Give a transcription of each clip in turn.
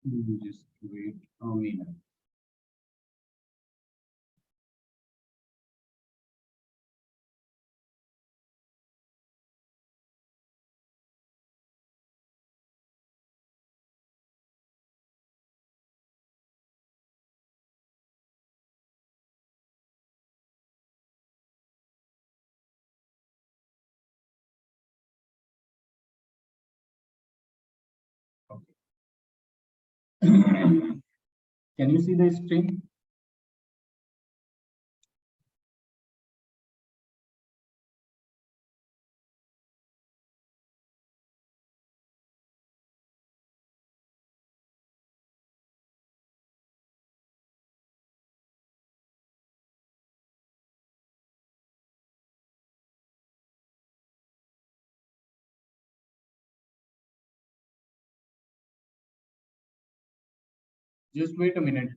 Just wait a minute. Okay. Can you see the screen? Just wait a minute.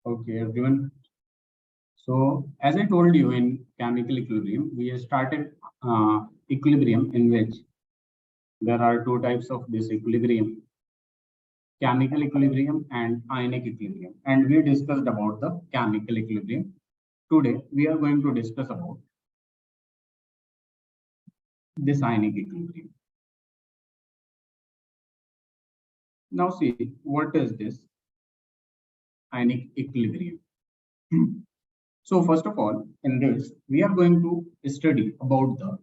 Okay, everyone. So, as I told you in chemical equilibrium, we have started equilibrium in which there are two types of this equilibrium: chemical equilibrium and ionic equilibrium. And we discussed about the chemical equilibrium. Today, we are going to discuss about this ionic equilibrium. Now, see, what is this ionic equilibrium? So, first of all, in this, we are going to study about the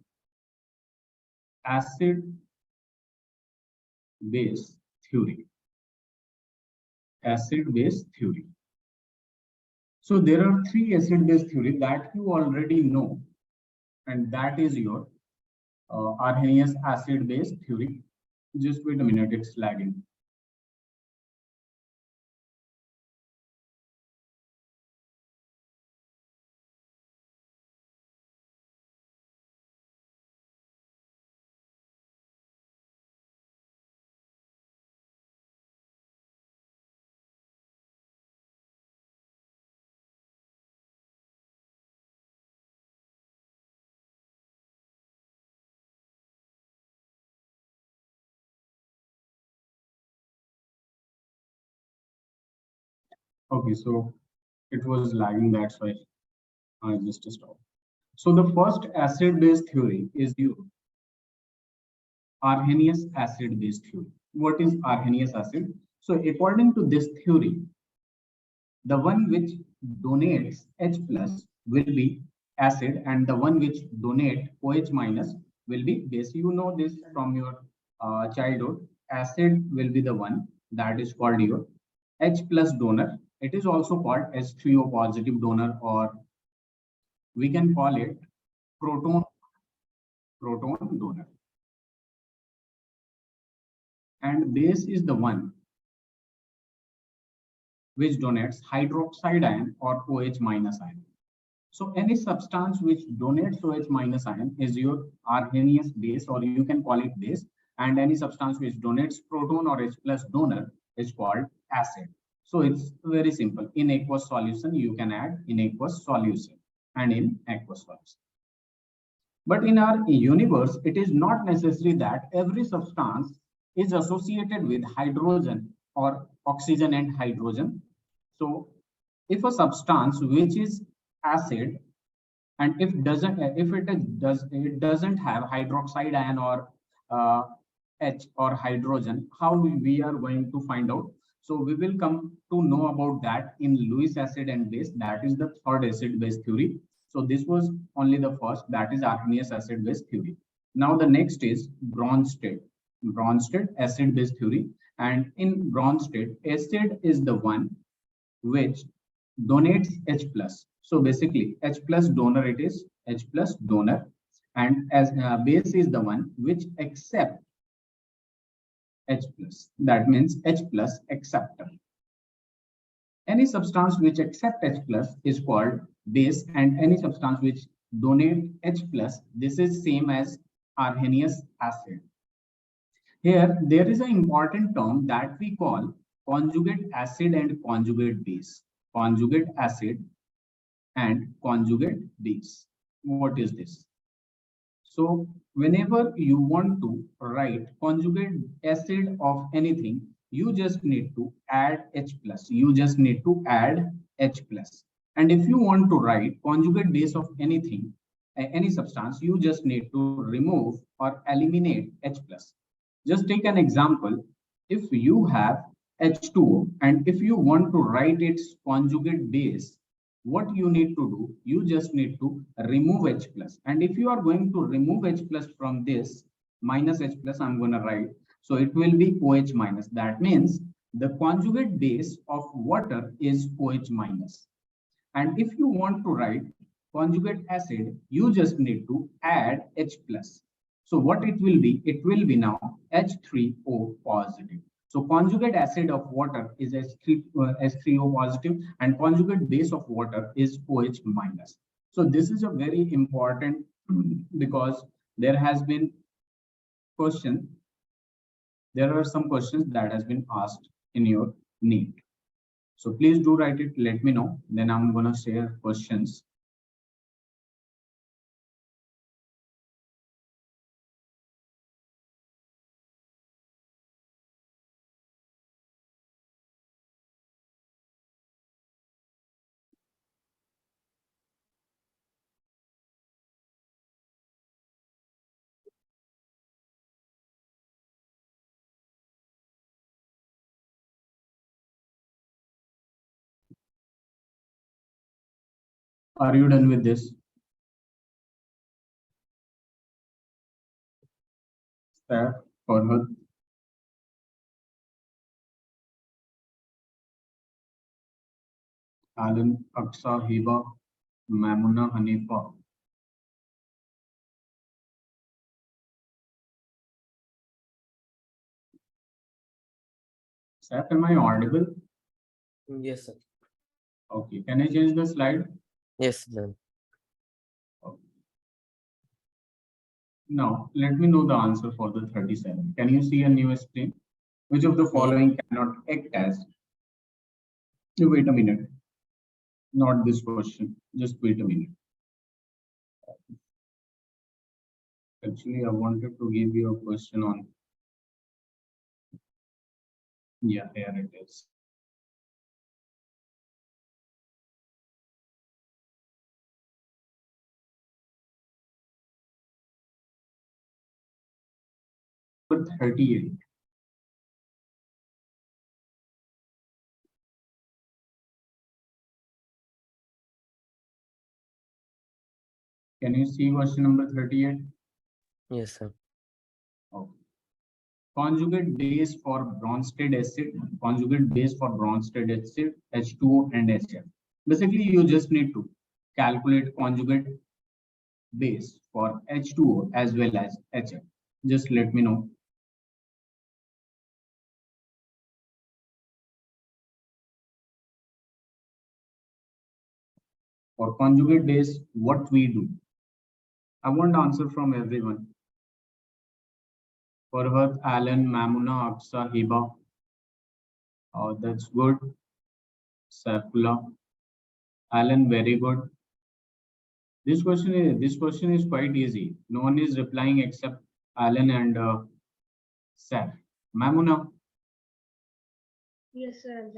acid-base theory. Acid-base theory. So, there are three acid-base theory that you already know, and that is your Arrhenius acid-base theory. Just wait a minute, it's lagging. Okay, so it was lagging, that's why I just stopped. So the first acid-base theory is the Arrhenius acid-base theory. What is Arrhenius acid? So according to this theory, the one which donates H plus will be acid, and the one which donate OH minus will be base. You know this from your childhood. Acid will be the one that is called your H plus donor. It is also called H3O positive donor, or we can call it proton donor. And base is the one which donates hydroxide ion or OH minus ion. So any substance which donates OH minus ion is your Arrhenius base, or you can call it base. And any substance which donates proton or H plus donor is called acid. So it's very simple. In aqueous solution, you can add in aqueous solution and in aqueous solution. But in our universe, it is not necessary that every substance is associated with hydrogen or oxygen and hydrogen. So if a substance which is acid And if it doesn't have hydroxide ion or uh, H or hydrogen, how we are going to find out? So we will come to know about that in Lewis acid and base. That is the third acid base theory. So this was only the first, that is Arrhenius acid base theory. Now the next is Bronsted acid base theory. And in Bronsted, acid is the one which donates H plus. So basically H plus donor, it is H plus donor, and as base is the one which accept H plus. That means H plus acceptor. Any substance which accept H plus is called base, and any substance which donate H plus, this is same as Arrhenius acid. Here there is an important term that we call conjugate acid and conjugate base. Conjugate acid and conjugate base. What is this? So whenever you want to write conjugate acid of anything, you just need to add H plus. You just need to add H plus. And if you want to write conjugate base of anything, any substance, you just need to remove or eliminate H plus. Just take an example. If you have H2O and if you want to write its conjugate base, what you need to do, you just need to remove H plus. And if you are going to remove H plus from this, minus H plus, I'm going to write. So it will be OH minus. That means the conjugate base of water is OH minus. And if you want to write conjugate acid, you just need to add H plus. So what it will be now H3O positive. So conjugate acid of water is H3O positive, and conjugate base of water is OH minus. So this is a very important because there has been question. There are some questions that has been asked in your NEET. So please do write it. Let me know. Then I'm gonna share questions. Are you done with this? Start forward. Alan, Aksa, Hiba, Mamuna, Hanifa. Saf, am I audible? Yes, sir. Okay. Can I change the slide? Yes, sir. Okay. Now, let me know the answer for the 37. Can you see a new screen? Which of the following cannot act as? Wait a minute. Not this question. Just wait a minute. Actually, I wanted to give you a question on. Yeah, here it is. Number 38. Can you see question number 38? Yes, sir. Okay. Conjugate base for Bronsted acid, conjugate base for Bronsted acid, H2O and HF. Basically, you just need to calculate conjugate base for H2O as well as HF. Just let me know. For conjugate base, what we do? I want answer from everyone. Farhat, Alan, Mamuna, Aksa, Hiba. Oh, that's good. Saifullah. Alan, very good. This question is quite easy. No one is replying except Alan and Saif. Mamuna. Yes, sir.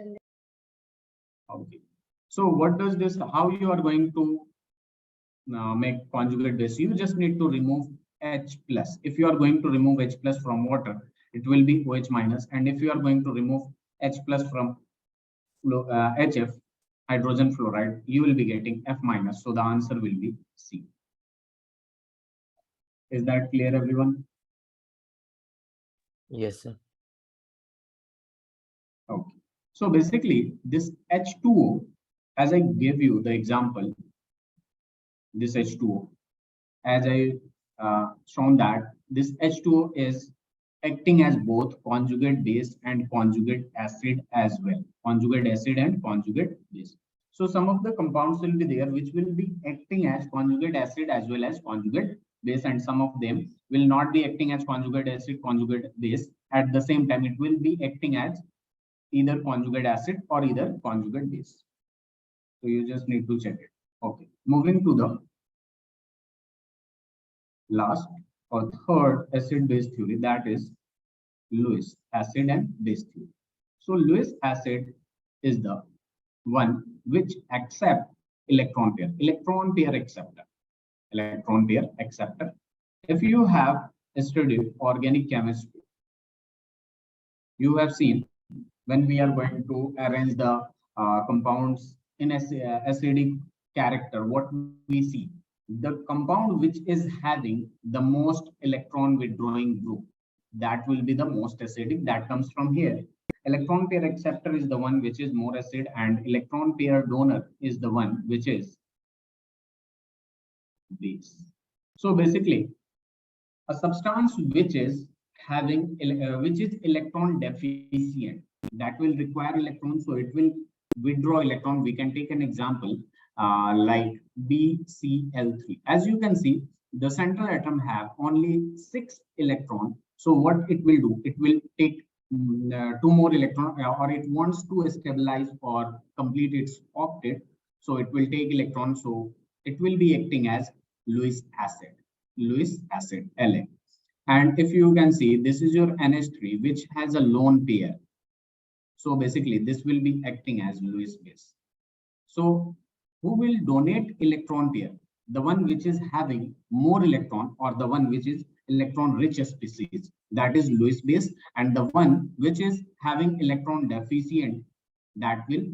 Okay. So what does this? How you are going to make conjugate base, you just need to remove H plus. If you are going to remove H plus from water, it will be OH minus, and if you are going to remove H plus from HF, hydrogen fluoride, you will be getting F minus. So the answer will be C. Is that clear, everyone? Yes, sir. Okay. So basically, this H2O, as I gave you the example, this H2O, as I shown that this H2O is acting as both conjugate base and conjugate acid as well. Conjugate acid and conjugate base. So some of the compounds will be there which will be acting as conjugate acid as well as conjugate base, and some of them will not be acting as conjugate acid, conjugate base. At the same time, it will be acting as either conjugate acid or either conjugate base. So you just need to check it. Okay. Moving to the last or third acid base theory, that is Lewis acid and base theory. So Lewis acid is the one which accept electron pair acceptor, electron pair acceptor. If you have studied organic chemistry, you have seen when we are going to arrange the compounds in acidic character, what we see, the compound which is having the most electron withdrawing group, that will be the most acidic. That comes from here. Electron pair acceptor is the one which is more acid, and electron pair donor is the one which is base. So basically, a substance which is having which is electron deficient, that will require electrons, so it will withdraw electron. We can take an example like BCl3. As you can see, the central atom have only 6 electron. So what it will do, it will take 2 more electron, or it wants to stabilize or complete its octet, so it will take electrons, so it will be acting as Lewis acid, Lewis acid, La. And if you can see, this is your NH3, which has a lone pair. So basically, this will be acting as Lewis base. So who will donate electron pair? The one which is having more electron, or the one which is electron rich species, that is Lewis base, and the one which is having electron deficient, that will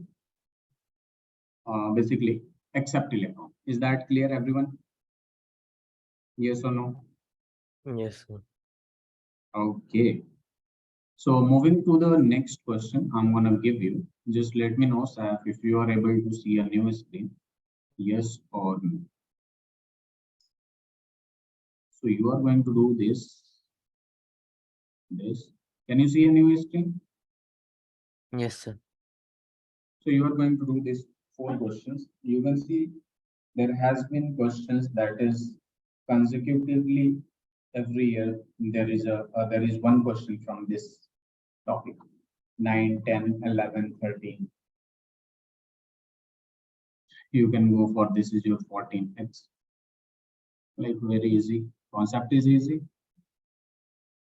basically accept electron. Is that clear, everyone? Yes or no? Yes, sir. Okay. So moving to the next question, I'm gonna give you. Just let me know, Saf, if you are able to see a new screen. Yes or no. So you are going to do this. This. Can you see a new screen? Yes, sir. So you are going to do this 4 questions. You can see there has been questions that is consecutively every year. There is one question from this topic. 9, 10, 11, 13. You can go for this is your 14. It's like very easy. Concept is easy.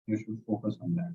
You should focus on that.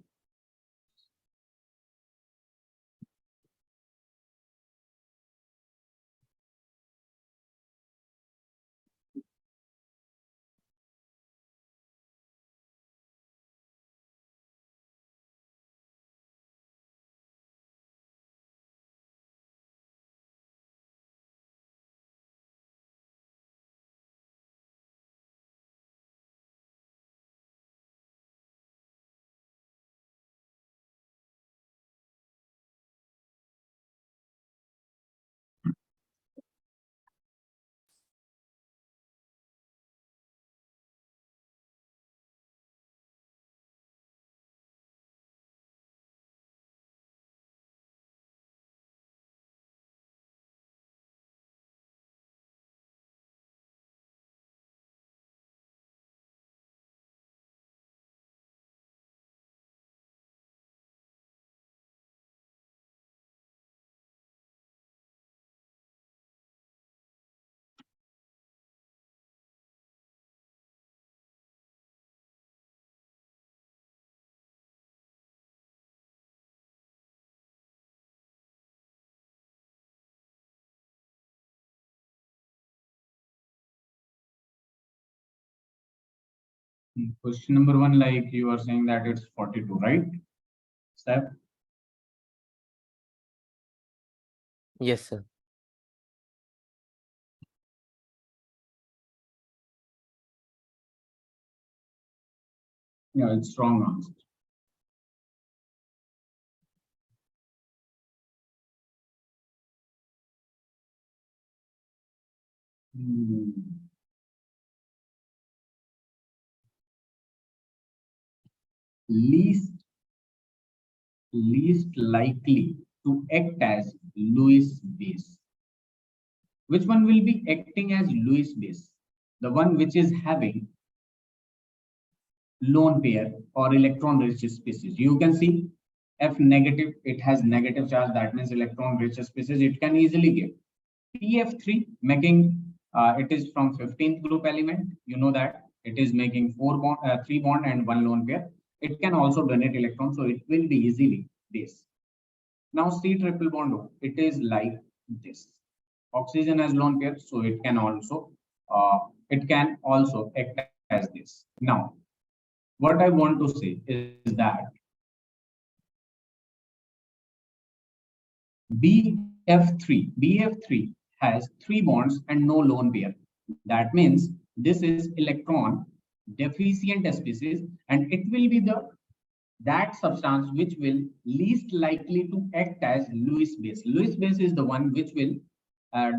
Question number 1, like you are saying that it's 42, right? Step. Yes, sir. Yeah, it's wrong answer. Hmm. Least likely to act as Lewis base. Which one will be acting as Lewis base? The one which is having lone pair or electron rich species. You can see F negative, it has negative charge, that means electron rich species, it can easily give. PF3 making it is from 15th group element, you know that it is making 3 bond and 1 lone pair. It can also donate electrons, so it will be easily base. Now C triple bond O, it is like this. Oxygen has lone pair, so it can also act as this. Now, what I want to say is that BF3 has 3 bonds and no lone pair. That means this is electron deficient species, and it will be that substance which will least likely to act as Lewis base. Lewis base is the one which will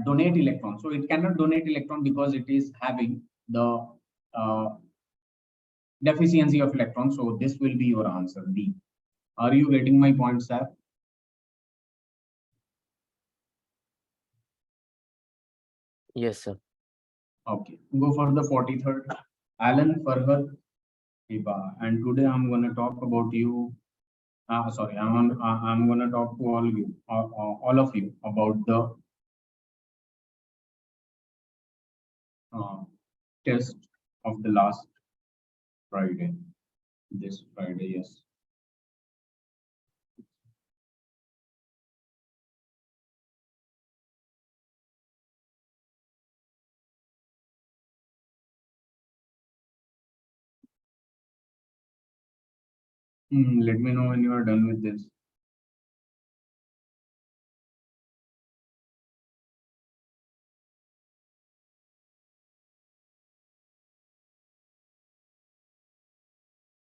donate electron. So it cannot donate electron because it is having the uh, deficiency of electrons. So this will be your answer, D. Are you getting my point, sir? Yes, sir. Okay, go for the 43rd. Alan, Farhad, Hiba, and today I'm going to talk about you. Sorry, I'm going to talk to all of you about the uh, test of the last Friday. This Friday, yes. Let me know when you are done with this.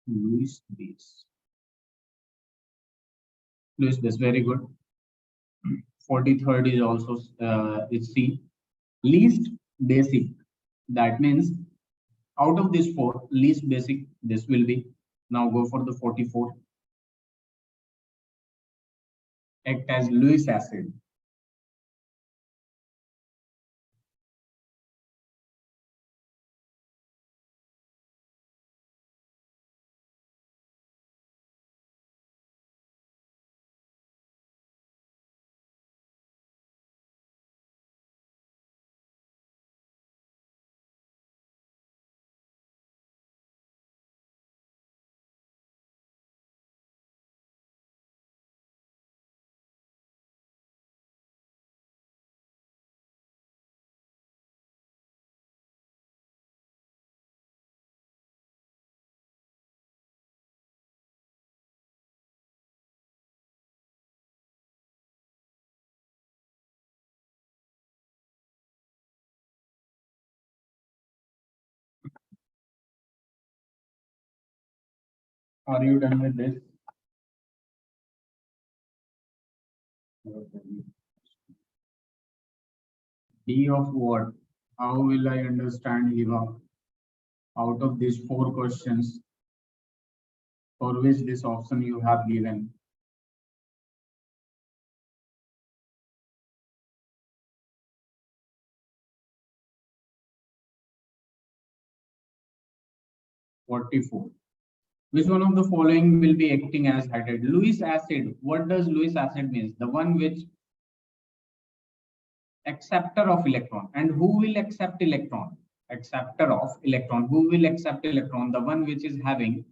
Lewis base. Lewis base, very good. 43rd is also it's C. Least basic. That means out of these 4, least basic, this will be. Now go for the 44. Act as Lewis acid. Are you done with this? D of what? How will I understand Eva? Out of these 4 questions, for which this option you have given? Forty-four. Which one of the following will be acting as hydride? Lewis acid. What does Lewis acid means? The one which acceptor of electron. And who will accept electron? Acceptor of electron. Who will accept electron? The one which is having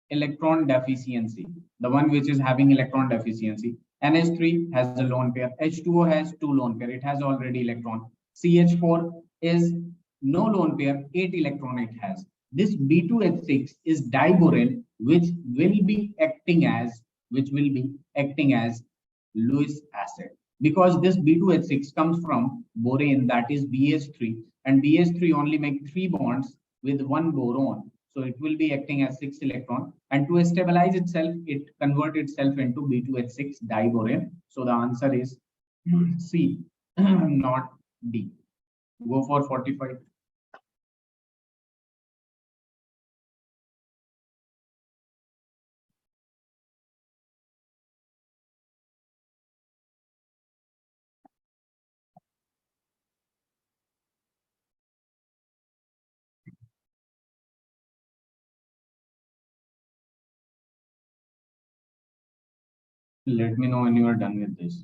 electron deficiency. The one which is having electron deficiency. NH3 has a lone pair. H2O has 2 lone pair. It has already electron. CH4 is no lone pair, 8 electron it has. This B2H6 is diborane, which will be acting as Lewis acid, because this B2H6 comes from borane, that is BH3, and BH3 only make 3 bonds with 1 boron. So it will be acting as 6 electron, and to stabilize itself, it convert itself into B2H6 diborane. So the answer is C, not D. Go for 45. Let me know when you are done with this.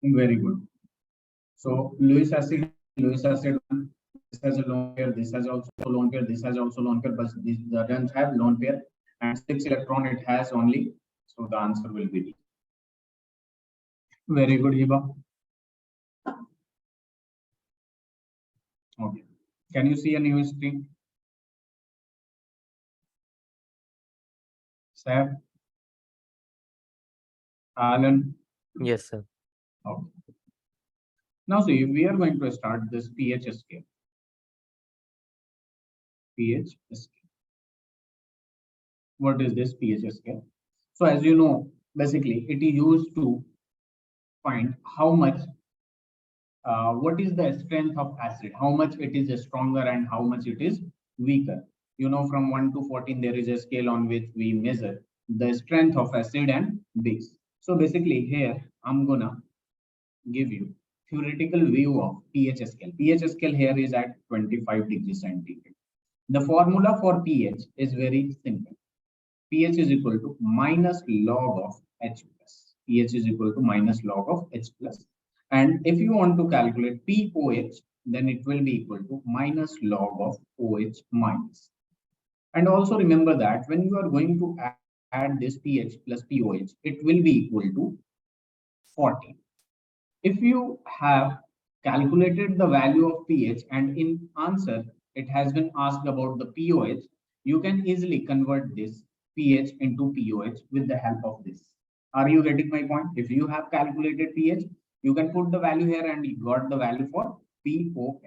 Very good. So Lewis acid, Lewis acid, this has a lone pair, this has also lone pair, this has also lone pair, but this doesn't have lone pair, and 6 electron it has only. So the answer will be D. Very good, Hiba. Okay. Can you see a new screen? Sab, Alan. Yes, sir. Okay. Now see, we are going to start this pH scale. pH scale. What is this pH scale? So as you know, basically it is used to find how much, what is the strength of acid, how much it is stronger and how much it is weaker. You know, from 1 to 14, there is a scale on which we measure the strength of acid and base. So basically here, I'm gonna give you theoretical view of pH scale. pH scale here is at 25 degrees centigrade. The formula for pH is very simple. pH is equal to minus log of H plus. pH is equal to minus log of H plus. And if you want to calculate pOH, then it will be equal to minus log of OH minus. And also remember that when you are going to add this pH plus pOH, it will be equal to 40. If you have calculated the value of pH and in answer it has been asked about the pOH, you can easily convert this pH into pOH with the help of this. Are you getting my point? If you have calculated pH, you can put the value here and you got the value for pOH.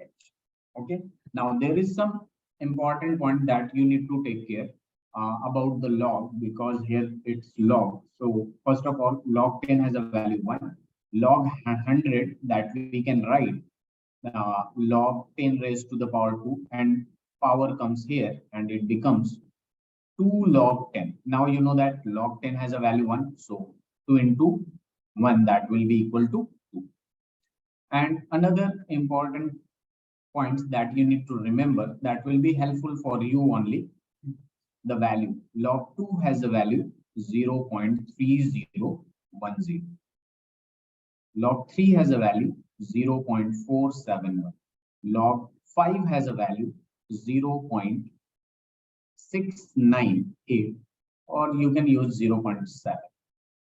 Okay. Now there is some important point that you need to take care about the log, because here it's log. So first of all, log 10 has a value 1. Log 100, that we can write log 10 raised to the power 2, and power comes here and it becomes 2 log 10. Now you know that log 10 has a value 1, so 2 into 1, that will be equal to 2. And another important points that you need to remember that will be helpful for you only, the value. Log 2 has a value 0.3010. Log 3 has a value 0.471. Log 5 has a value 0.698, or you can use 0.7.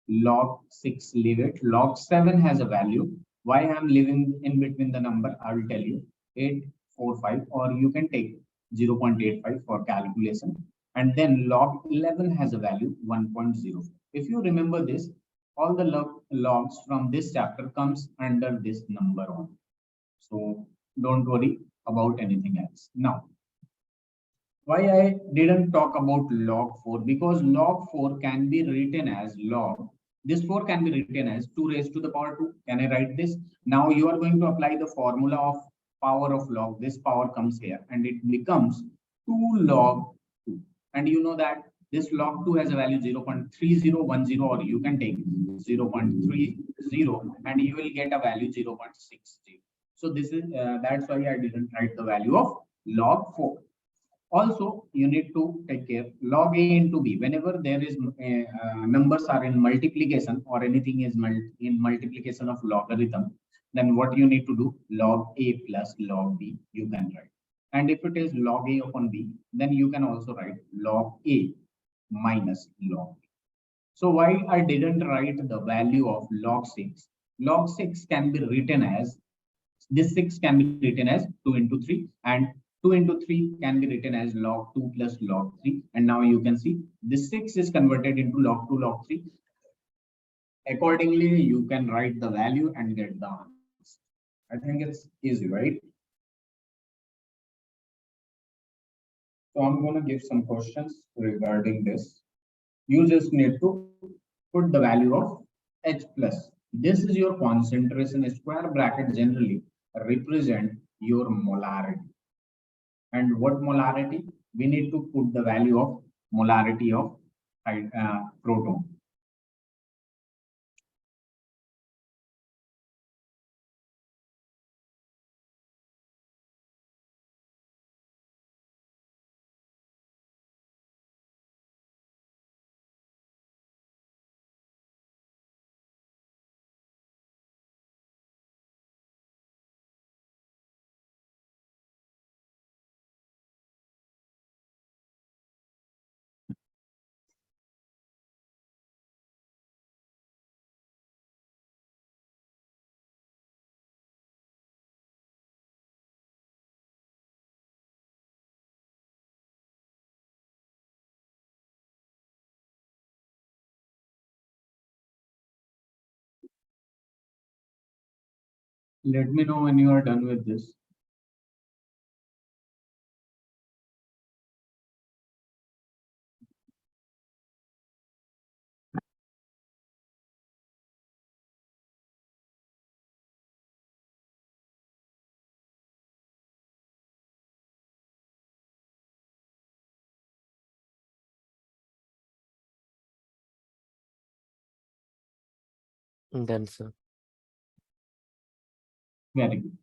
Log 6, leave it. Log 7 has a value. Why I'm leaving in between the number, I will tell you. 845, or you can take 0.85 for calculation. And then log 11 has a value 1.0. If you remember this, all the logs from this chapter comes under this number on. So don't worry about anything else. Now, Why I didn't talk about log 4? Because log 4 can be written as log. This 4 can be written as 2 raised to the power 2. Can I write this? Now you are going to apply the formula of power of log. This power comes here and it becomes 2 log 2. And you know that this log 2 has a value 0.3010, or you can take 0.30 and you will get a value 0.60. So this is that's why I didn't write the value of log 4. Also, you need to take care log a into b. Whenever there is numbers are in multiplication or anything is in multiplication of logarithm, then what you need to do, log a plus log b you can write. And if it is log a upon b, then you can also write log a minus log b. So why I didn't write the value of log 6? Log 6 can be written as, this 6 can be written as 2 into 3, and 2 into 3 can be written as log 2 plus log 3. And now you can see this 6 is converted into log 2 log 3. Accordingly, you can write the value and get the answer. I think it's easy, right? So I'm going to give some questions regarding this. You just need to put the value of H plus. This is your concentration. Square bracket generally represent your molarity. And what molarity? We need to put the value of molarity of proton. Let me know when you are done with this. Done, sir. Very good.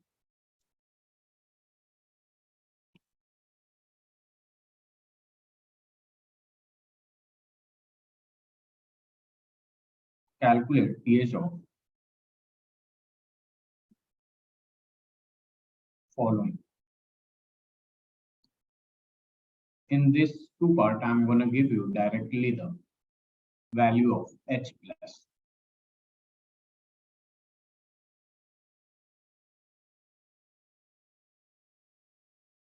Calculate pH of following. In this two part, I'm going to give you directly the value of H plus.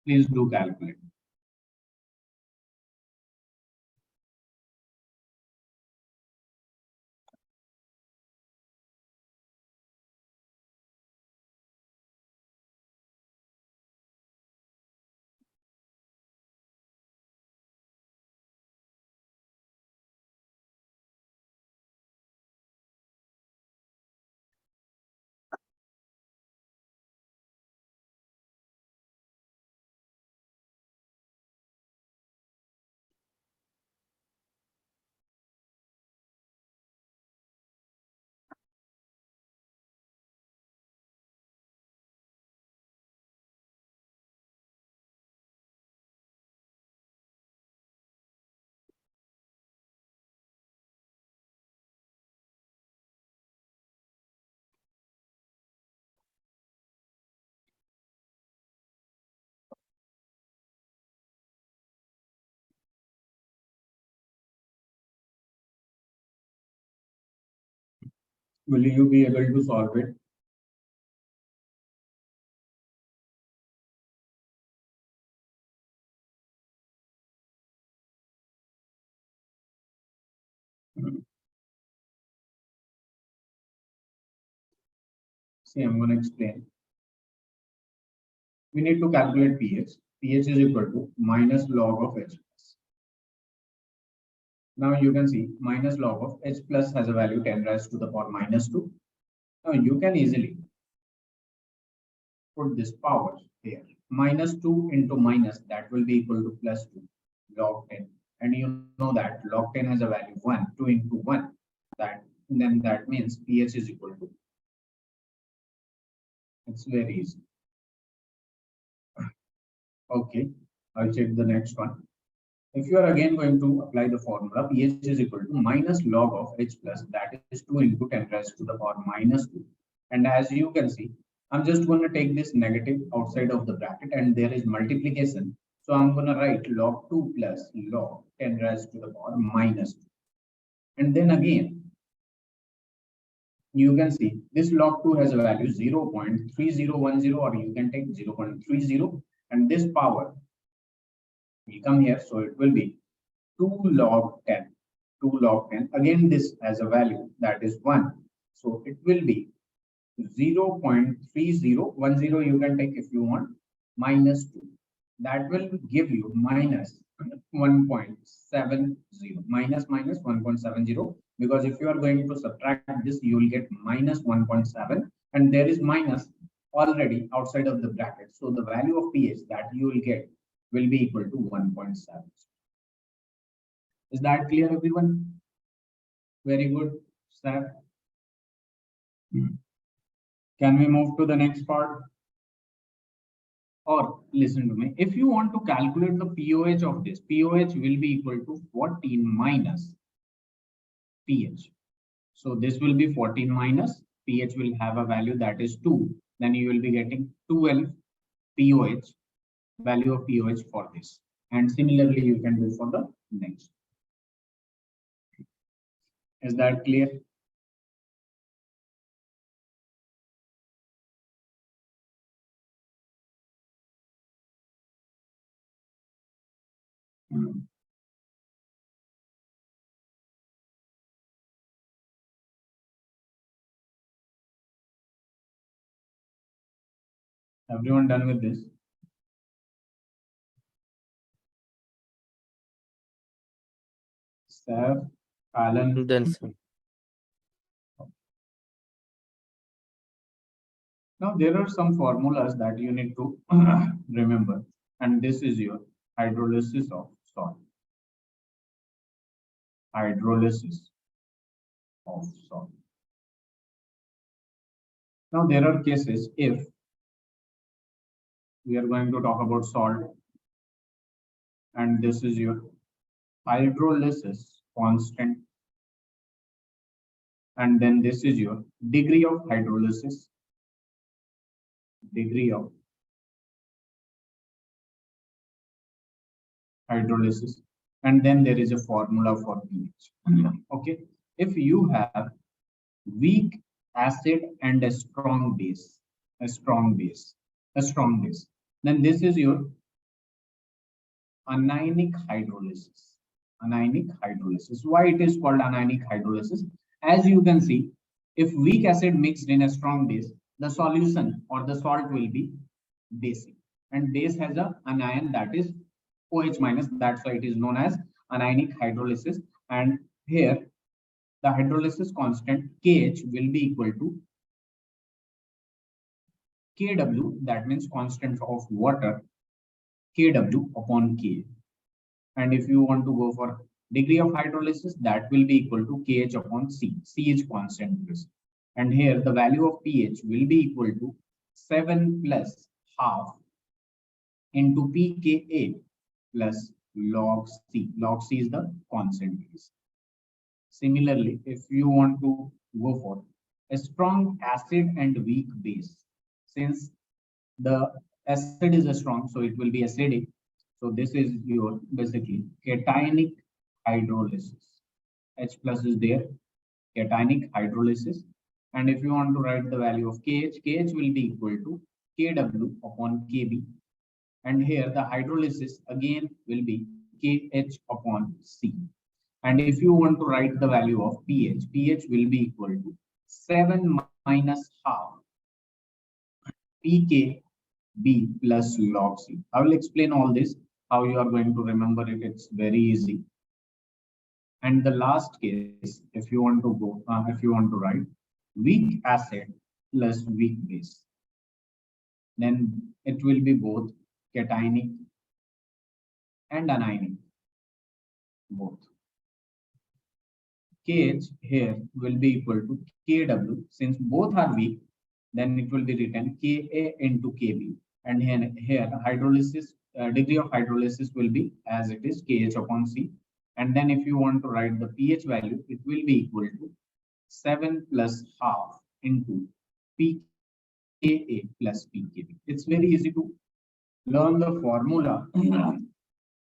Please do calculate. Will you be able to solve it? See, I'm going to explain. We need to calculate pH. pH is equal to minus log of H plus. Now you can see minus log of H plus has a value 10 raised to the power minus 2. Now you can easily put this power here. Minus 2 into minus, that will be equal to plus 2 log 10. And you know that log 10 has a value 1, 2 into 1. Then that means pH is equal to, it's very easy. Okay, I'll check the next one. If you are again going to apply the formula, pH is equal to minus log of H plus, that is 2 into 10 raised to the power minus 2. And as you can see, I'm just going to take this negative outside of the bracket and there is multiplication. So I'm going to write log 2 plus log 10 raised to the power minus 2. And then again, you can see this log 2 has a value 0.3010, or you can take 0.30, and this power will come here. So it will be 2 log 10. 2 log 10. Again, this has a value that is 1. So it will be 0.3010, you can take if you want, minus 2. That will give you minus 1.70. Minus 1.70, because if you are going to subtract this, you will get minus 1.7, and there is minus already outside of the bracket. So the value of pH that you will get will be equal to 1.7. Is that clear, everyone? Very good, sir. Can we move to the next part? Or listen to me. If you want to calculate the pOH of this, pOH will be equal to 14 minus pH. So this will be 14 minus pH will have a value that is 2. Then you will be getting 12 pOH, value of pOH for this. And similarly, you can do for the next. Is that clear? Everyone done with this? Sir, Alan. Done, sir. Now there are some formulas that you need to remember, and this is your hydrolysis of salt. Hydrolysis of salt. Now there are cases if we are going to talk about salt, and this is your hydrolysis constant, and then this is your degree of hydrolysis, degree of hydrolysis, and then there is a formula for pH. Okay, if you have weak acid and a strong base, then this is your anionic hydrolysis. Anionic hydrolysis. Why it is called anionic hydrolysis? As you can see, if weak acid mixed in a strong base, the solution or the salt will be basic, and base has a anion that is OH minus. That's why it is known as anionic hydrolysis. And here the hydrolysis constant KH will be equal to Kw, that means constant of water, Kw upon Ka. And if you want to go for degree of hydrolysis, that will be equal to Kh upon C. C is constant. And here the value of pH will be equal to 7 plus half into pKa plus log C. Log C is the constant. Similarly, if you want to go for a strong acid and weak base, since the acid is a strong, so it will be acidic. So this is your basically cationic hydrolysis. H plus is there, cationic hydrolysis. And if you want to write the value of KH, KH will be equal to Kw upon Kb. And here the hydrolysis again will be KH upon C. And if you want to write the value of pH, pH will be equal to 7 minus half pK B plus log C. I will explain all this, how you are going to remember it. It's very easy. And the last case, if you want to go, if you want to write weak acid plus weak base, then it will be both cationic and anionic, both. KH here will be equal to KW. Since both are weak, then it will be written Ka into Kb. And here hydrolysis, degree of hydrolysis will be as it is KH upon C. And then if you want to write the pH value, it will be equal to 7 plus half into pKa plus pKb. It's very easy to learn the formula.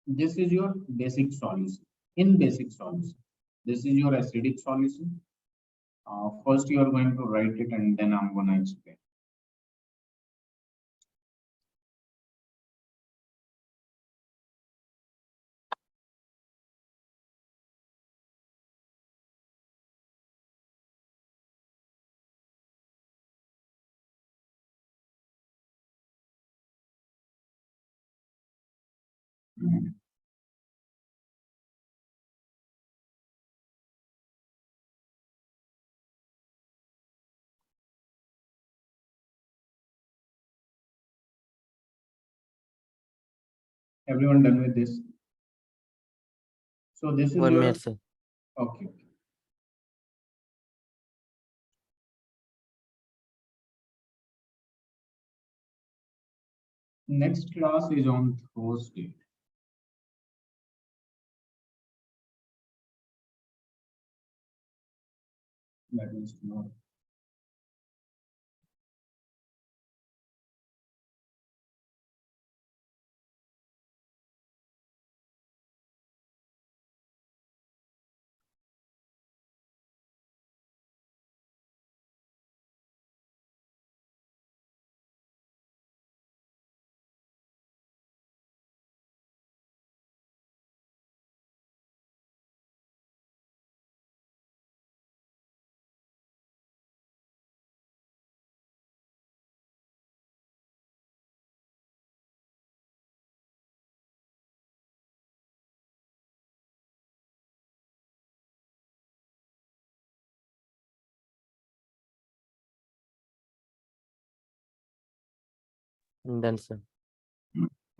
This is your basic solution. In basic solution, this is your acidic solution. First, you are going to write it, and then I'm going to explain. Everyone done with this? So this is 1 your minute, sir. okay. Next class is on Thursday. That is tomorrow. Done, sir.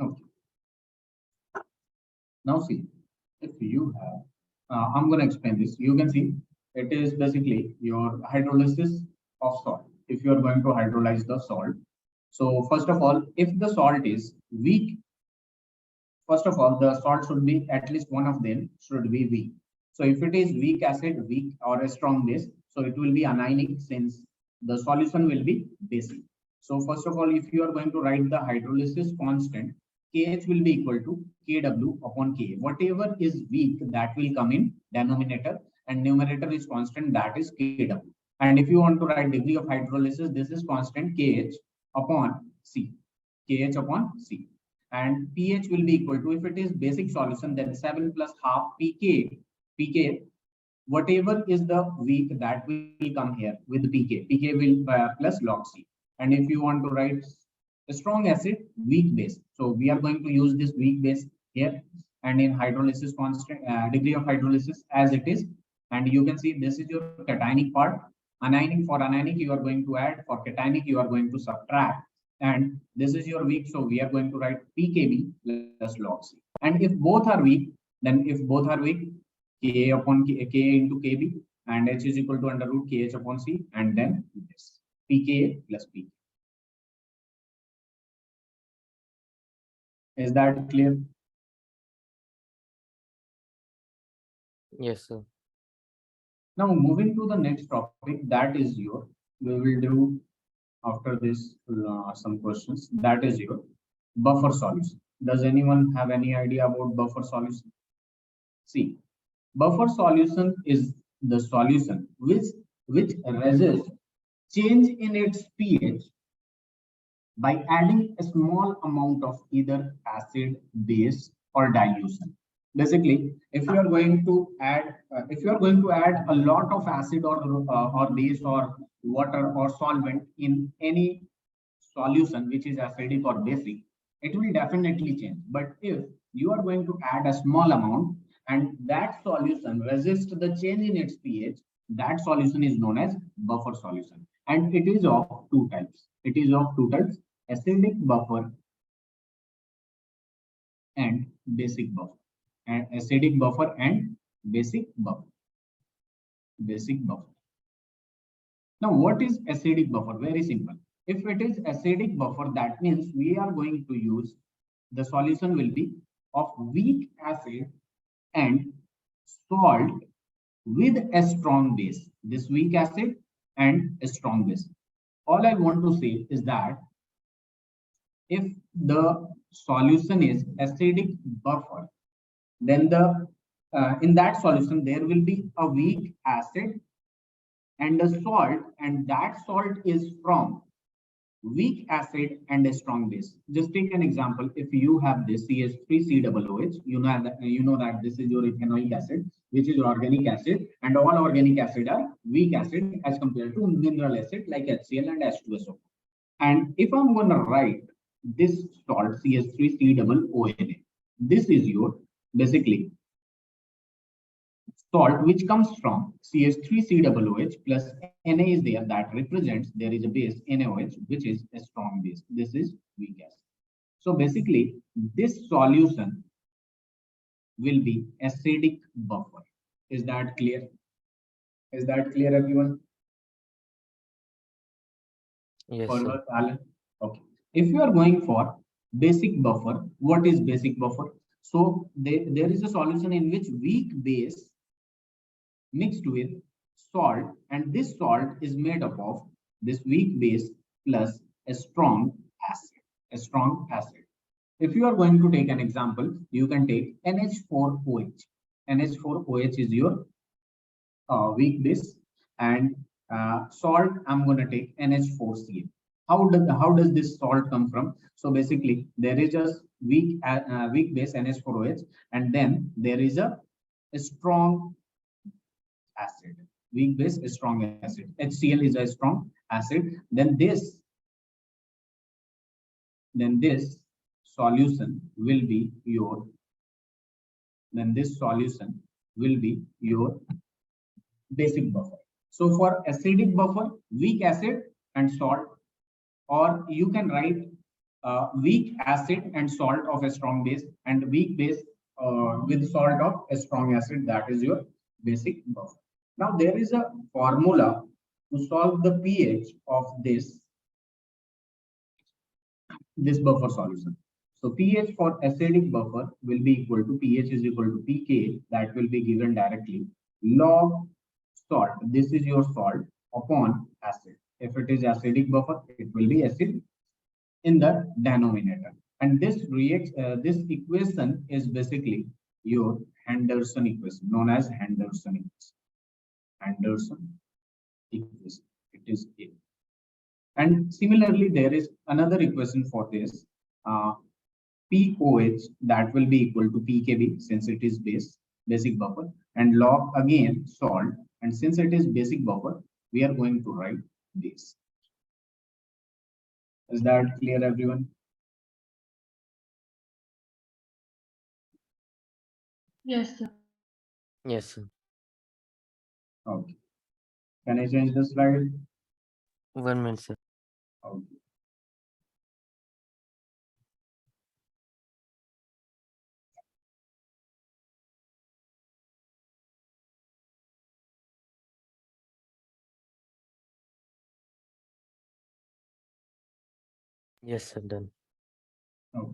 Okay. Now see, if you have, I'm going to explain this. You can see it is basically your hydrolysis of salt. If you are going to hydrolyze the salt, so first of all, if the salt is weak, first of all, the salt should be at least one of them should be weak. So if it is weak acid, weak or a strong base, so it will be anionic since the solution will be basic. So first of all, if you are going to write the hydrolysis constant, KH will be equal to KW upon Ka. Whatever is weak, that will come in denominator, and numerator is constant, that is KW. And if you want to write degree of hydrolysis, this is constant KH upon C. KH upon C. And pH will be equal to, if it is basic solution, then 7 plus half pK, whatever is the weak, that will come here with pK will plus log C. And if you want to write a strong acid, weak base, so we are going to use this weak base here, and in hydrolysis constant, degree of hydrolysis as it is. And you can see this is your cationic part. Anionic, for anionic you are going to add, for cationic you are going to subtract, and this is your weak, so we are going to write pKb plus log C. And if both are weak, then if both are weak, Ka upon Ka into Kb, and H is equal to under root KH upon C, and then this pKa plus pK. Is that clear? Yes, sir. Now moving to the next topic, that is your, we will do after this some questions, that is your buffer solution. Does anyone have any idea about buffer solution? See, buffer solution is the solution which resists change in its pH by adding a small amount of either acid, base, or dilution. Basically, if you are going to add, a lot of acid or base or water or solvent in any solution which is acidic or basic, it will definitely change. But if you are going to add a small amount and that solution resists the change in its pH, that solution is known as buffer solution. And it is of two types. It is of two types, acidic buffer and basic buffer. And acidic buffer and basic buffer. Basic buffer. Now, what is acidic buffer? Very simple. If it is acidic buffer, that means we are going to use, the solution will be of weak acid and salt with a strong base. This weak acid and a strong base. All I want to say is that if the solution is acidic buffer, then in that solution there will be a weak acid and a salt, and that salt is from weak acid and a strong base. Just take an example. If you have this CH3COOH, you know that this is your ethanoic acid, which is organic acid, and all organic acid are weak acid as compared to mineral acid like HCl and H2SO. And if I'm going to write this salt CH3COOH, this is your basically salt which comes from CH3COOH plus Na is there, that represents there is a base NaOH which is a strong base. This is weak acid. So basically this solution will be acidic buffer. Is that clear? Is that clear, everyone? Yes, For sir. Alan? Okay. If you are going for basic buffer, what is basic buffer? So there is a solution in which weak base mixed with salt, and this salt is made up of this weak base plus a strong acid. A strong acid. If you are going to take an example, you can take NH4OH. NH4OH is your weak base, and salt I'm going to take NH4Cl. How does this salt come from? So basically there is a weak base NH4OH, and then there is a strong acid. Weak base is strong acid. HCl is a strong acid. Then this solution will be your basic buffer. So for acidic buffer, weak acid and salt, or you can write weak acid and salt of a strong base, and weak base with salt of a strong acid. That is your basic buffer. Now there is a formula to solve the pH of this buffer solution. So pH for acidic buffer will be equal to pH is equal to pK, that will be given directly, log salt, this is your salt, upon acid. If it is acidic buffer, it will be acid in the denominator. And this equation is basically your Henderson equation, known as Henderson equation. Henderson equation. It is A. And similarly, there is another equation for this. POH, that will be equal to PKB, since it is basic buffer, and log again salt, and since it is basic buffer, we are going to write this. Is that clear, everyone? Yes, sir. Yes, sir. Okay. Can I change the slide? 1 minute, sir. Okay. Yes, sir. Done. Okay.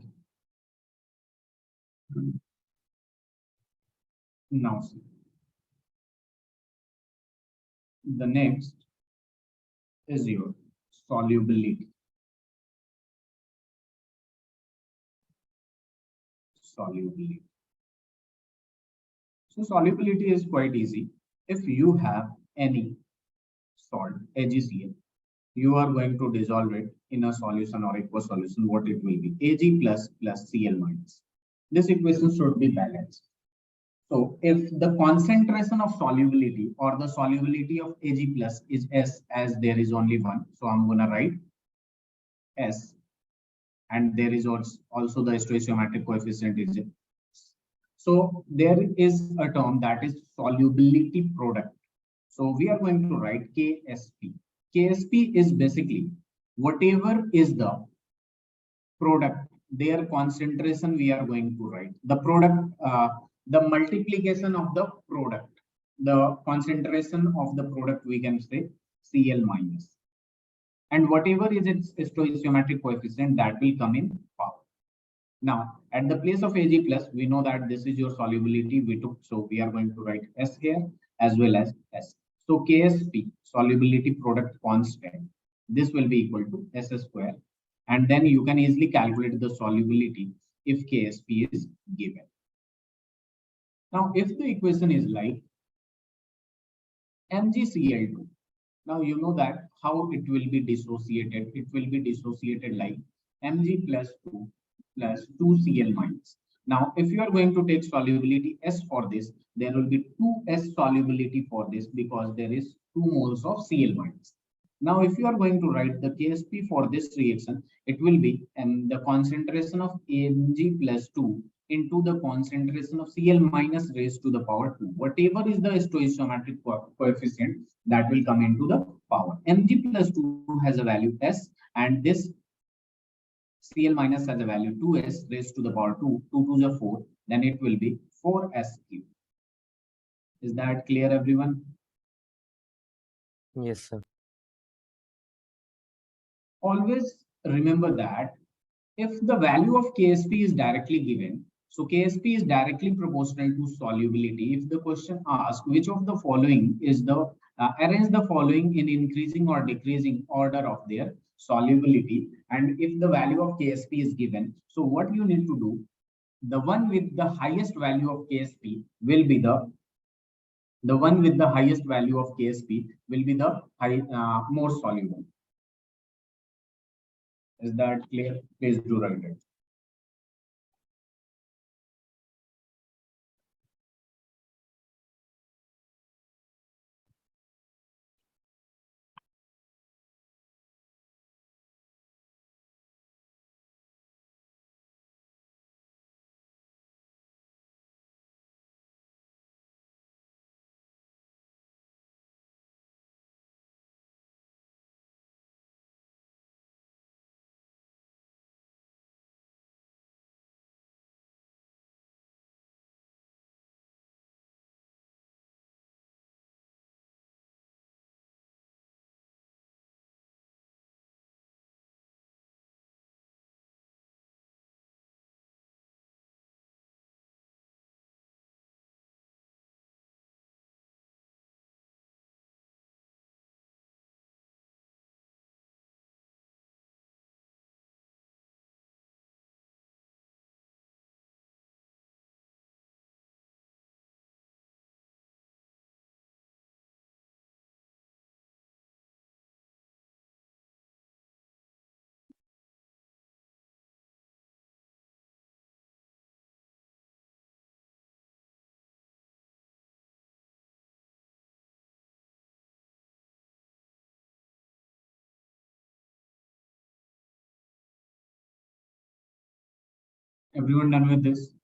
Now see. The next is your solubility. Solubility. So solubility is quite easy. If you have any salt, AgCl, you are going to dissolve it in a solution or aqueous solution. What it will be? Ag plus Cl minus. This equation should be balanced. So if the concentration of solubility or the solubility of Ag plus is S, as there is only one, so I'm going to write S, and there is also the stoichiometric coefficient is it. So there is a term that is solubility product. So we are going to write KSP. KSP is basically whatever is the product, their concentration we are going to write. The product, the multiplication of the product, the concentration of the product we can say Cl minus. And whatever is its stoichiometric coefficient that will come in power. Now, at the place of Ag plus, we know that this is your solubility we took. So we are going to write S here as well as S. So KSP, solubility product constant, this will be equal to S square. And then you can easily calculate the solubility if KSP is given. Now, if the equation is like MgCl2, now you know that how it will be dissociated. It will be dissociated like Mg plus 2 plus 2Cl minus. Now, if you are going to take solubility S for this, there will be 2S solubility for this because there is 2 moles of Cl minus. Now, if you are going to write the KSP for this reaction, it will be the concentration of Mg plus 2 into the concentration of Cl minus raised to the power 2. Whatever is the stoichiometric coefficient that will come into the power. Mg plus 2 has a value S, and this Cl minus has a value 2S raised to the power 2. 2 to the 4. Then it will be 4S cube. Is that clear, everyone? Yes, sir. Always remember that if the value of KSP is directly given, so KSP is directly proportional to solubility. If the question asks which of the following is the arrange the following in increasing or decreasing order of their solubility, and if the value of KSP is given, so what you need to do, the one with the highest value of KSP will be the one with the highest value of KSP will be the more soluble. Is that clear? Please do write it. Everyone done with this?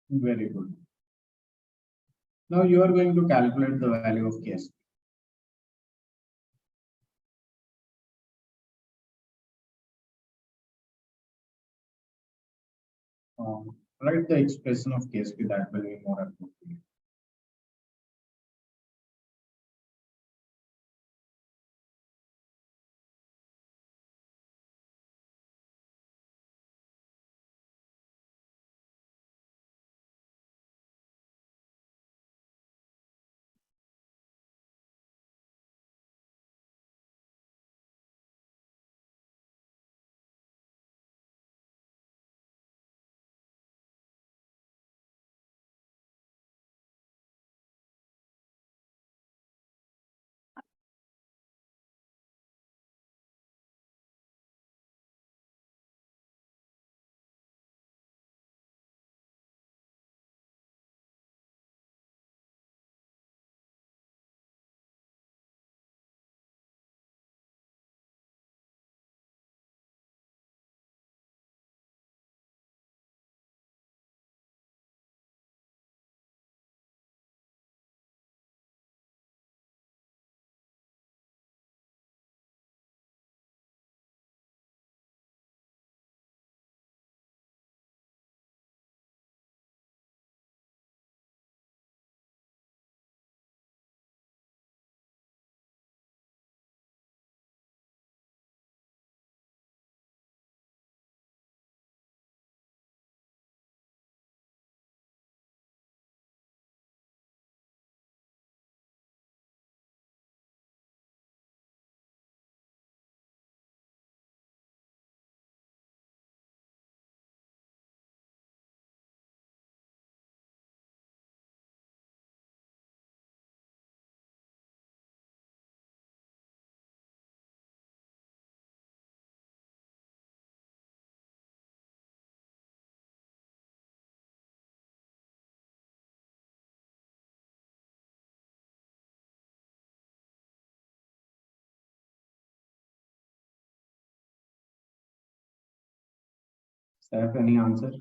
Very good. Now you are going to calculate the value of KSP. Write the expression of KSP, that will be more appropriate. Have any answer?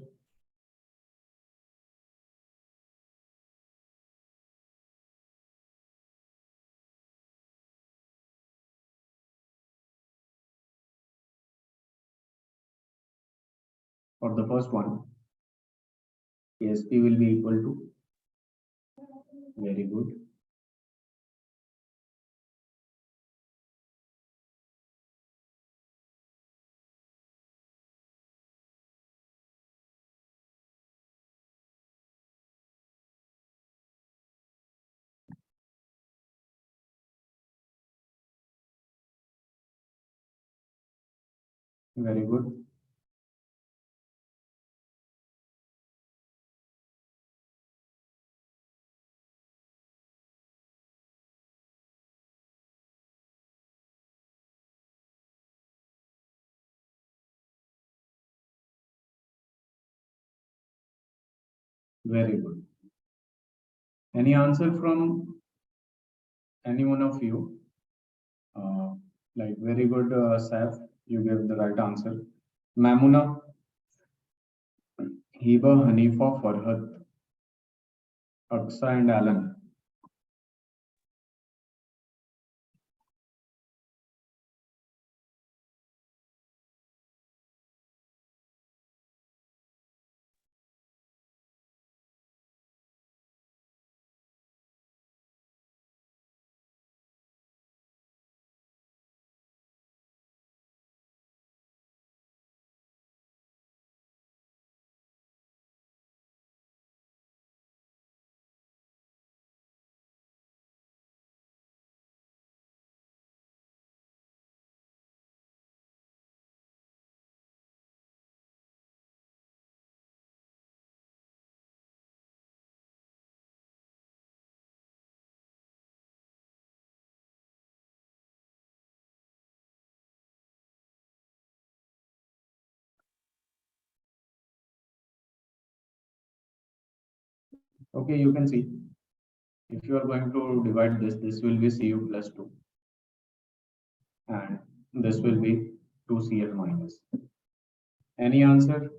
For the first one, KSP will be equal to, very good. Very good. Very good. Any answer from any one of you? Like very good, Saif. You gave the right answer. Mamuna, Hiba, Hanifa, Farhat, Aksa, and Alan. Okay, you can see. If you are going to divide this will be Cu plus 2. And this will be 2Cl minus. Any answer?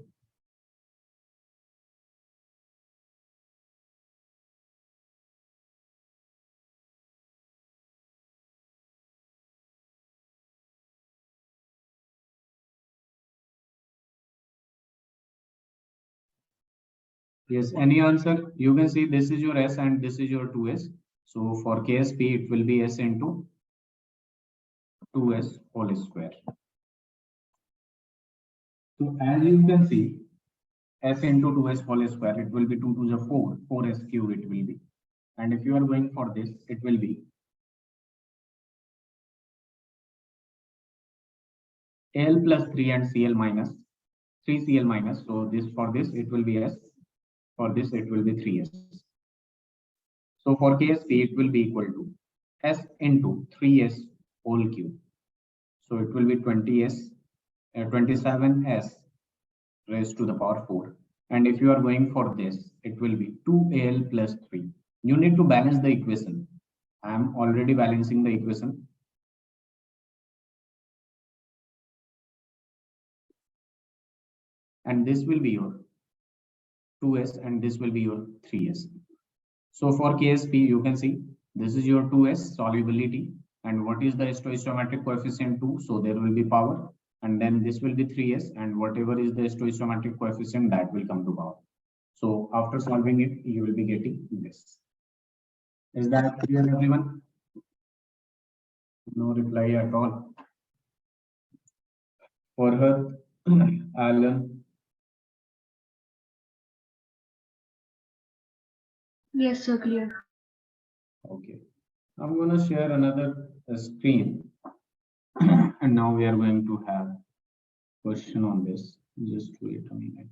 Yes, any answer? You can see this is your S and this is your 2S. So for KSP, it will be S into 2S whole square. So as you can see, S into 2S whole square, it will be 2 to the 4, 4S cube it will be. And if you are going for this, it will be Al plus 3 and Cl minus, 3Cl minus. So this for this, it will be S. For this, it will be 3S. So for KSP, it will be equal to S into 3S whole cube. So it will be 20S, 27S raised to the power 4. And if you are going for this, it will be 2Al plus 3. You need to balance the equation. I am already balancing the equation. And this will be your 2S and this will be your 3S. So for KSP, you can see this is your 2S solubility. And what is the stoichiometric coefficient 2? So there will be power. And then this will be 3S. And whatever is the stoichiometric coefficient, that will come to power. So after solving it, you will be getting this. Is that clear, everyone? No reply at all. For her, Alan. Yes, sir, clear. Okay. I'm going to share another screen. And now we are going to have question on this. Just wait a minute.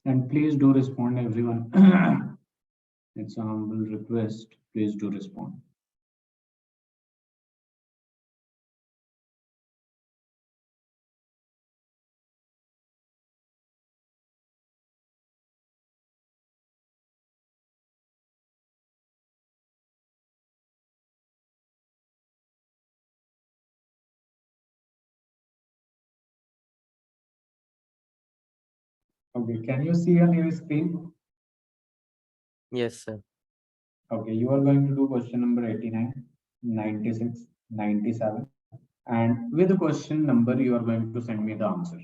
And please do respond, everyone. It's a humble request. Please do respond. Okay, can you see on your screen? Yes, sir. Okay, you are going to do question number 89, 96, 97, and with the question number, you are going to send me the answer.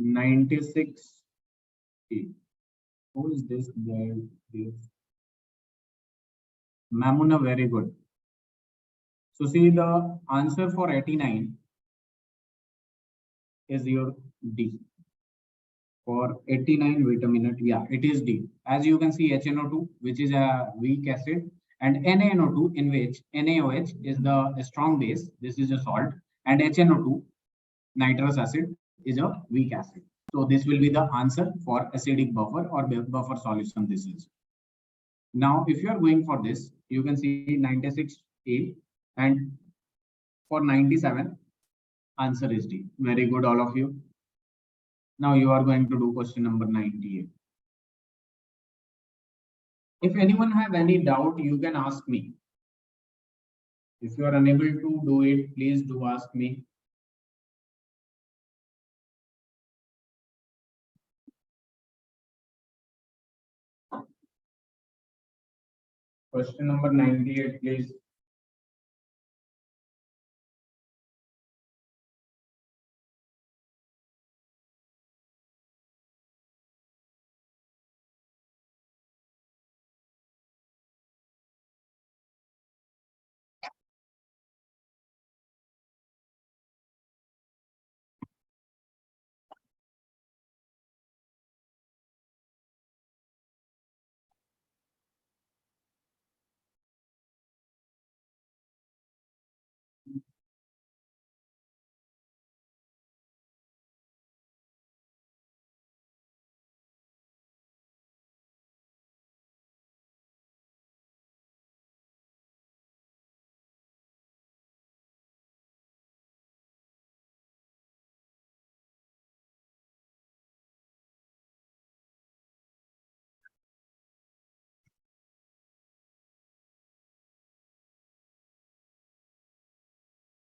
Ninety-six. Who is this guy? This Mamuna, very good. So see the answer for 89 is your D. For 89 vitamin, yeah, it is D. As you can see, HNO2, which is a weak acid, and NaNO2, in which NaOH is the strong base. This is a salt, and HNO2, nitrous acid, is a weak acid. So this will be the answer for acidic buffer or buffer solution. This is. Now, if you are going for this, you can see 96A, and for 97, answer is D. Very good, all of you. Now you are going to do question number 98. If anyone have any doubt, you can ask me. If you are unable to do it, please do ask me. Question number 98, please.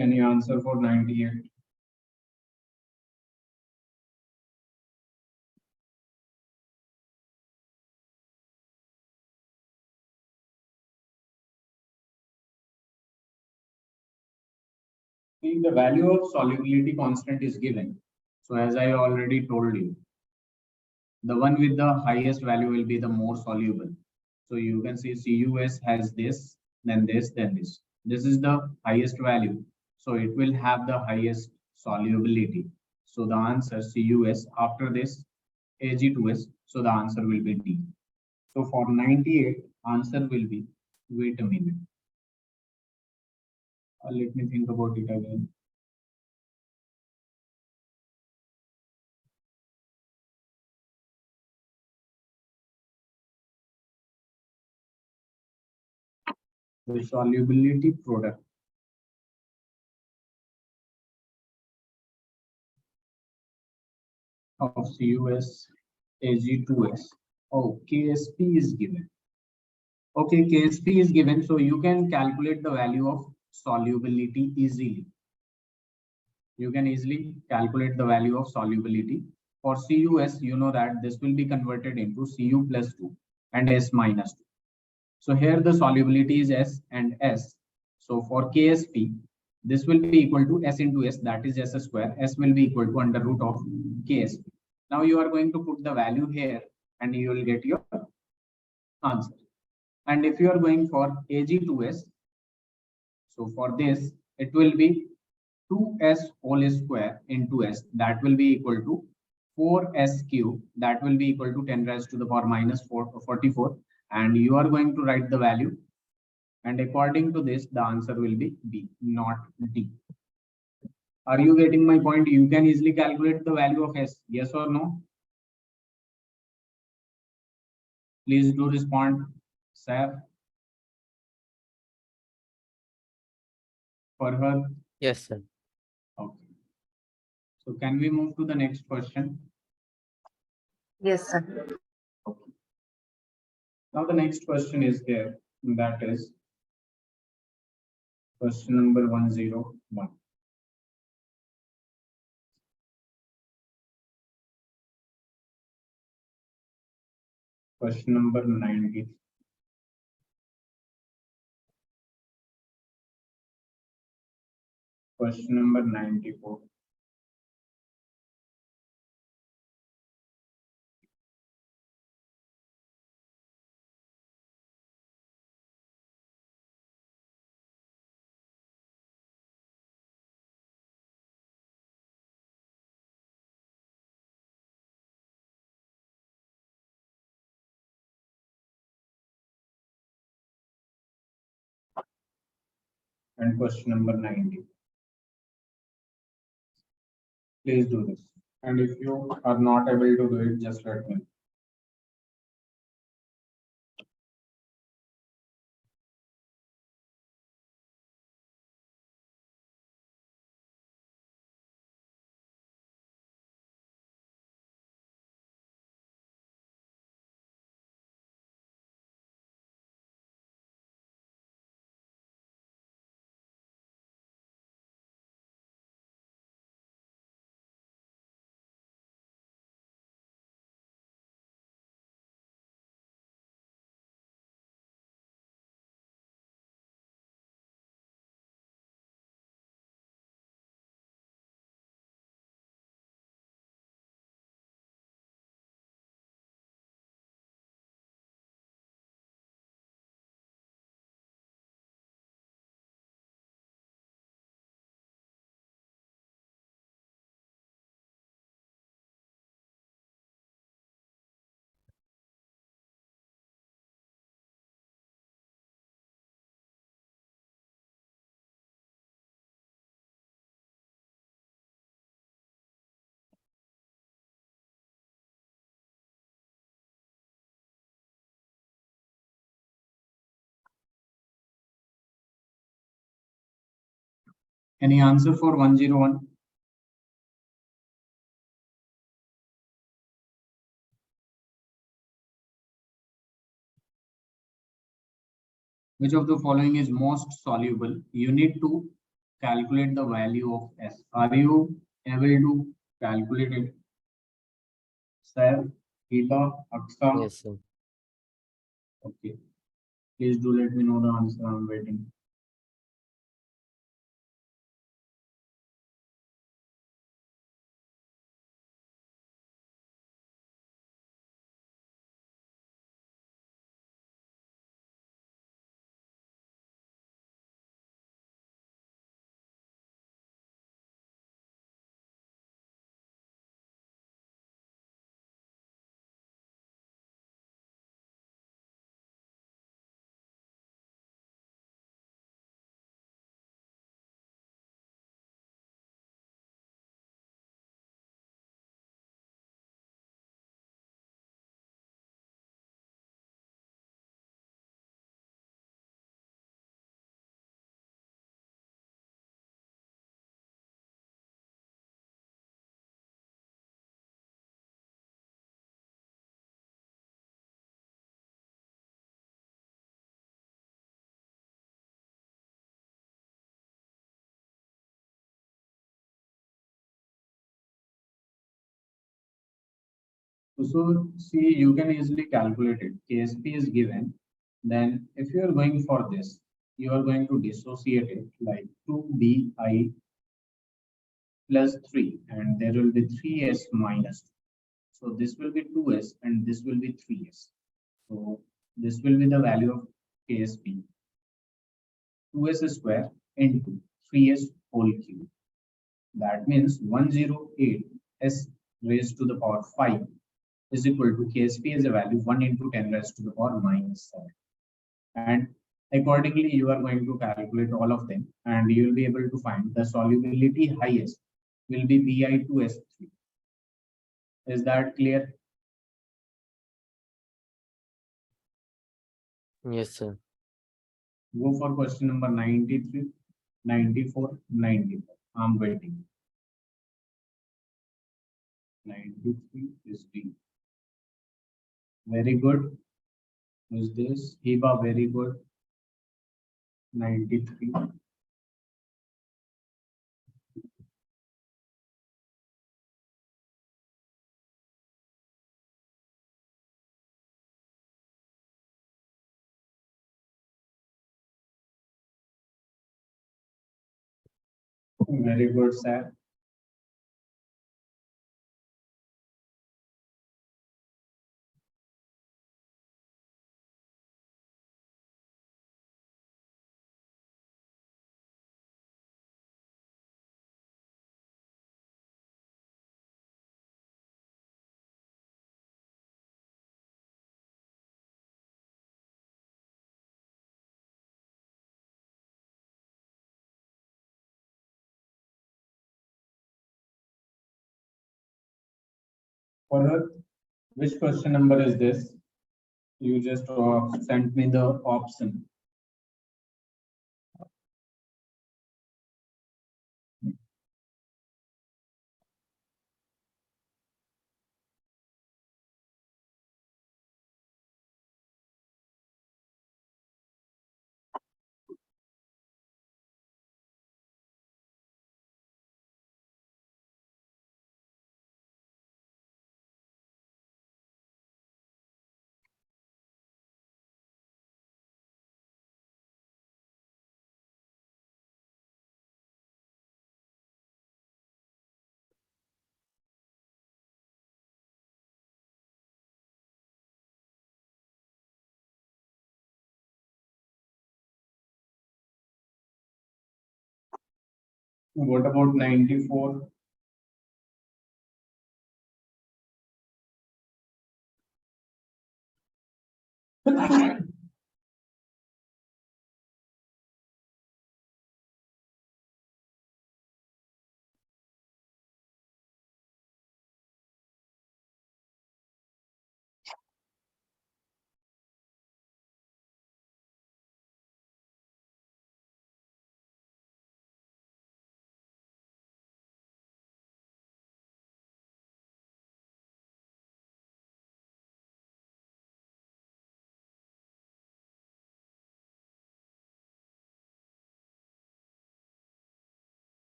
Any answer for 98? See, the value of solubility constant is given. So as I already told you, the one with the highest value will be the more soluble. So you can see CUS has this, then this, then this. This is the highest value. So it will have the highest solubility. So the answer CUS after this Ag2S. So the answer will be D. So for 98, answer will be, wait a minute. Let me think about it again. The solubility product of CUS Ag2S. Oh, KSP is given. Okay, KSP is given, so you can calculate the value of solubility easily. You can easily calculate the value of solubility. For CUS, you know that this will be converted into Cu plus 2 and S minus 2. So here the solubility is S and S. So for KSP, this will be equal to S into S, that is S square. S will be equal to under root of KSP. Now you are going to put the value here and you will get your answer. And if you are going for Ag2S, so for this, it will be 2S whole square into S, that will be equal to 4S cube, that will be equal to 10 raised to the power minus 44. And you are going to write the value. And according to this, the answer will be B, not D. Are you getting my point? You can easily calculate the value of S, yes or no? Please do respond, sir. For her. Yes, sir. Okay. So can we move to the next question? Yes, sir. Okay. Now the next question is here, that is question number 101. Question number 90. Question number 94. And question number 90. Please do this. And if you are not able to do it, just let me know. Any answer for 101? Which of the following is most soluble? You need to calculate the value of S. Are you able to calculate it? Sir, Hita, Aksa? Yes, sir. Okay. Please do let me know the answer. I'm waiting. So see, you can easily calculate it. KSP is given. Then if you are going for this, you are going to dissociate it like 2bi plus 3, and there will be 3s minus 2. So this will be 2s and this will be 3s. So this will be the value of KSP. 2s square into 3s whole cube. That means 108 s raised to the power 5 is equal to KSP as a value 1 into 10 raised to the power minus 7. And accordingly, you are going to calculate all of them and you will be able to find the solubility highest will be Bi2S3. Is that clear? Yes, sir. Go for question number 93, 94, 95. I'm waiting. 93 is D. Very good. Is this? Hiba, very good. 93. Very good, sir. Further, which question number is this? You just sent me the option. What about 94?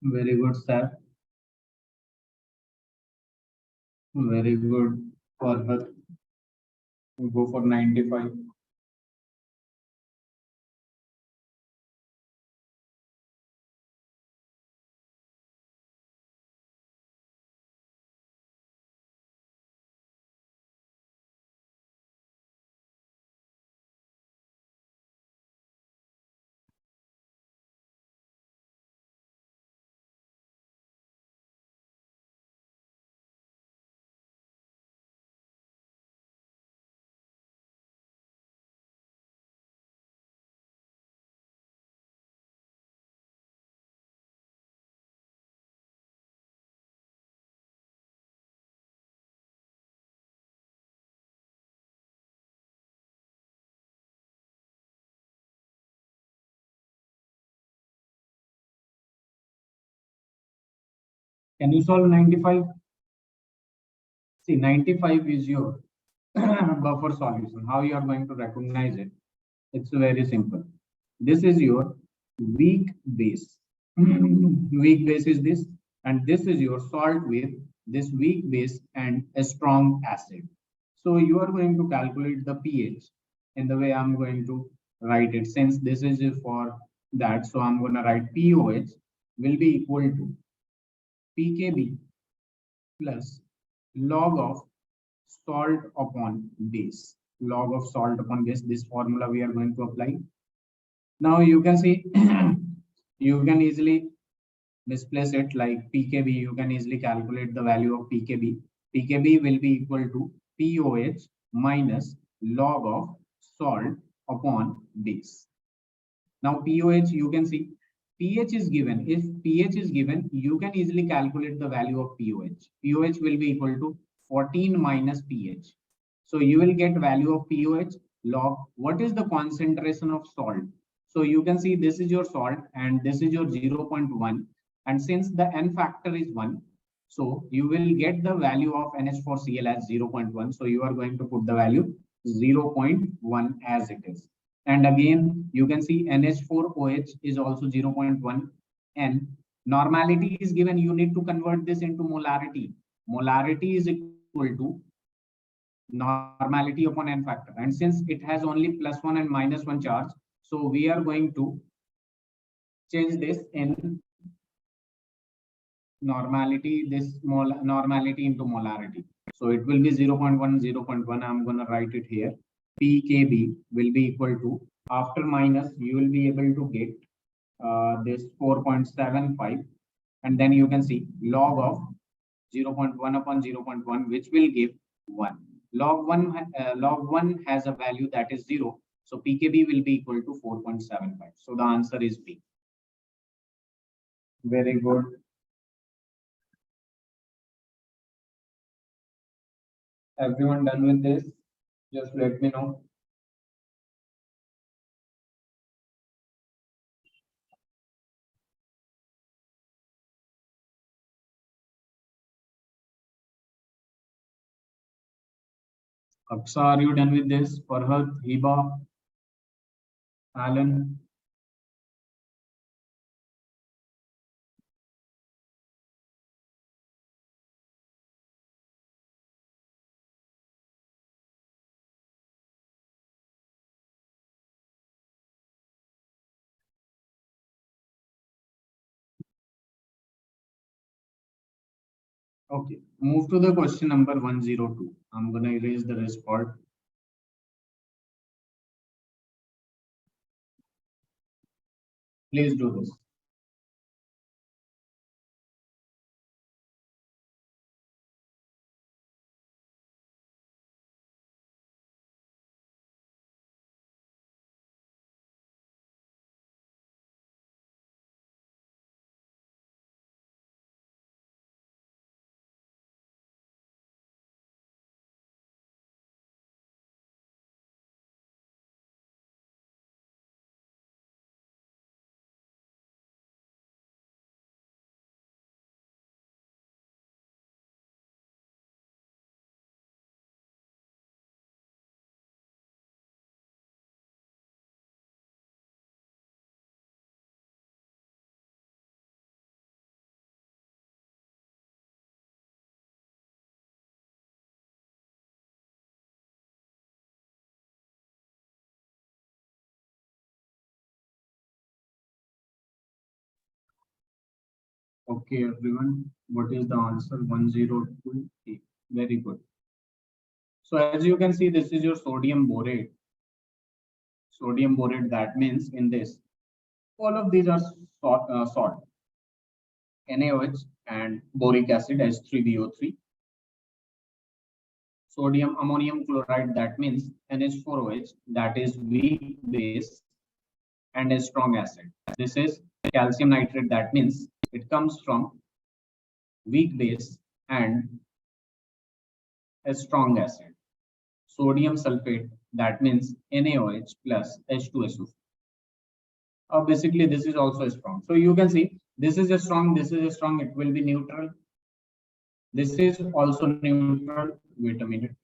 Very good, sir. Very good for her. Go for 95. Can you solve 95? See, 95 is your buffer solution. How you are going to recognize it? It's very simple. This is your weak base. Weak base is this, and this is your salt with this weak base and a strong acid. So you are going to calculate the pH in the way I'm going to write it. Since this is for that, so I'm going to write POH will be equal to pKb plus log of salt upon base. Log of salt upon base. This formula we are going to apply. Now you can see you can easily displace it like pKb. You can easily calculate the value of pKb. pKb will be equal to POH minus log of salt upon base. Now POH, you can see pH is given. If pH is given, you can easily calculate the value of POH. POH will be equal to 14 minus pH. So you will get value of POH log. What is the concentration of salt? So you can see this is your salt and this is your 0.1. And since the N factor is 1, so you will get the value of NH4Cl as 0.1. So you are going to put the value 0.1 as it is. And again, you can see NH4OH is also 0.1. And normality is given. You need to convert this into molarity. Molarity is equal to normality upon N factor. And since it has only +1 and -1 charge, so we are going to change this in normality, this normality into molarity. So it will be 0.1, 0.1. I'm going to write it here. pKb will be equal to, after minus, you will be able to get this 4.75. And then you can see log of 0.1 upon 0.1, which will give 1. Log 1 has a value that is 0. So pKb will be equal to 4.75. So the answer is B. Very good. Everyone done with this? Just let me know. Aksa, are you done with this? Farhad, Hiba, Alan? Okay, move to the question number 102. I'm going to erase the rest part. Please do this. Okay, everyone, what is the answer? 102. Very good. So as you can see, this is your sodium borate. Sodium borate, that means in this, all of these are salt, NaOH and boric acid H3BO3. Sodium ammonium chloride, that means NH4OH, that is weak base and a strong acid. This is calcium nitrate, that means it comes from weak base and a strong acid. Sodium sulfate, that means NaOH plus H2SO. Basically, this is also strong. So you can see this is a strong, this is a strong, it will be neutral. This is also neutral. Wait a minute.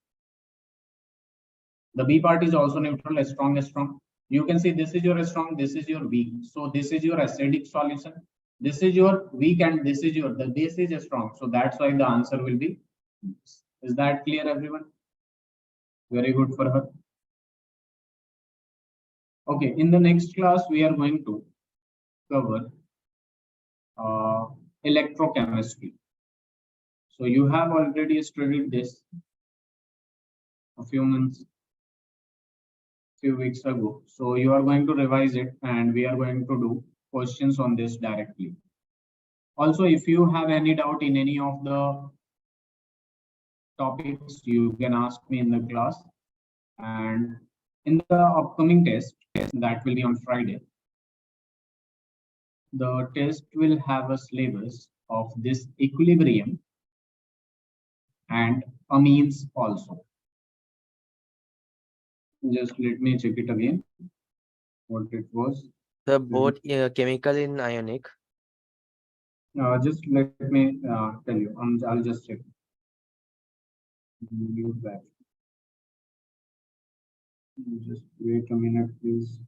The B part is also neutral, as strong as strong. You can see this is your strong, this is your weak. So this is your acidic solution. This is your weak and this is your, the base is strong. So that's why the answer will be. Is that clear, everyone? Very good for her. Okay, in the next class, we are going to cover electrochemistry. So you have already studied this a few weeks ago. So you are going to revise it and we are going to do questions on this directly. Also, if you have any doubt in any of the topics, you can ask me in the class. And in the upcoming test, that will be on Friday, the test will have a syllabus of this equilibrium and amines also. Just let me check it again. What it was. The both chemical in ionic. Just let me tell you. I'll just check. Mute that. Just wait a minute, please.